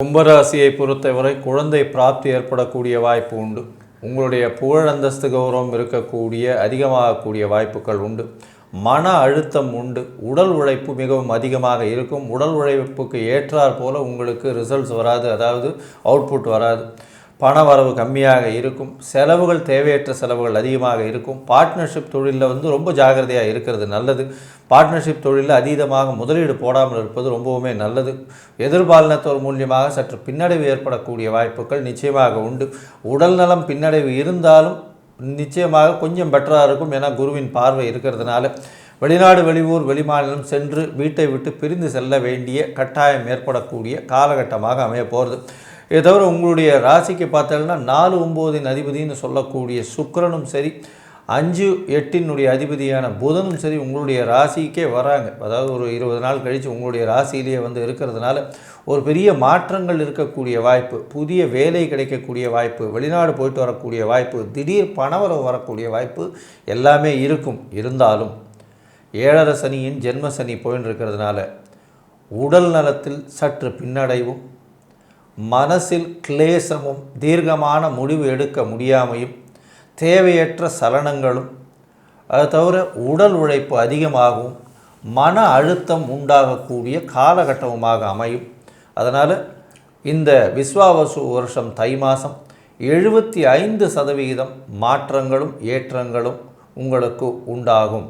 கும்பராசியை பொறுத்தவரை குழந்தை பிராப்தி ஏற்படக்கூடிய வாய்ப்பு உண்டு. உங்களுடைய புகழ் அந்தஸ்து கௌரவம் இருக்கக்கூடிய அதிகமாகக்கூடிய வாய்ப்புகள் உண்டு. மன அழுத்தம் உண்டு. உடல் உழைப்பு மிகவும் அதிகமாக இருக்கும். உடல் உழைப்புக்கு ஏற்றாற் போல உங்களுக்கு ரிசல்ட்ஸ் வராது, அதாவது அவுட்புட் வராது. பண வரவு கம்மியாக இருக்கும். செலவுகள் தேவையற்ற செலவுகள் அதிகமாக இருக்கும். பார்ட்னர்ஷிப் தொழிலில் ரொம்ப ஜாகிரதையாக இருக்கிறது நல்லது. பார்ட்னர்ஷிப் தொழிலில் அதீதமாக முதலீடு போடாமல் இருப்பது ரொம்பவுமே நல்லது. எதிர்பாலினத்தோர் மூலியமாக சற்று பின்னடைவு ஏற்படக்கூடிய வாய்ப்புகள் நிச்சயமாக உண்டு. உடல் நலம் பின்னடைவு இருந்தாலும் நிச்சயமாக கொஞ்சம் பெட்டராக இருக்கும். ஏன்னா குருவின் பார்வை இருக்கிறதுனால வெளிநாடு வெளியூர் வெளிமாநிலம் சென்று வீட்டை விட்டு பிரிந்து செல்ல வேண்டிய கட்டாயம் ஏற்படக்கூடிய காலகட்டமாக அமைய போகிறது. இதை தவிர உங்களுடைய ராசிக்கு பார்த்தீங்கன்னா 4-9 அதிபதினு சொல்லக்கூடிய சுக்கிரனும் சரி, 5-8 அதிபதியான புதனும் சரி உங்களுடைய ராசிக்கே வராங்க. அதாவது ஒரு 20 நாள் கழித்து உங்களுடைய ராசியிலேயே இருக்கிறதுனால ஒரு பெரிய மாற்றங்கள் இருக்கக்கூடிய வாய்ப்பு, புதிய வேலை கிடைக்கக்கூடிய வாய்ப்பு, வெளிநாடு போயிட்டு வரக்கூடிய வாய்ப்பு, திடீர் பணவரவு வரக்கூடிய வாய்ப்பு எல்லாமே இருக்கும். இருந்தாலும் 7.5 சனியின் ஜென்ம சனி போயின்னு இருக்கிறதுனால உடல் நலத்தில் சற்று பின்னடைவும், மனசில் கிளேசமும், தீர்க்கமான முடிவு எடுக்க முடியாமையும், தேவையற்ற சலனங்களும், அதை தவிர உடல் உழைப்பு அதிகமாகவும் மன அழுத்தம் உண்டாகக்கூடிய காலகட்டமாக அமையும். அதனால் இந்த விஸ்வாவசு வருஷம் தை மாதம் 75% மாற்றங்களும் ஏற்றங்களும் உங்களுக்கு உண்டாகும்.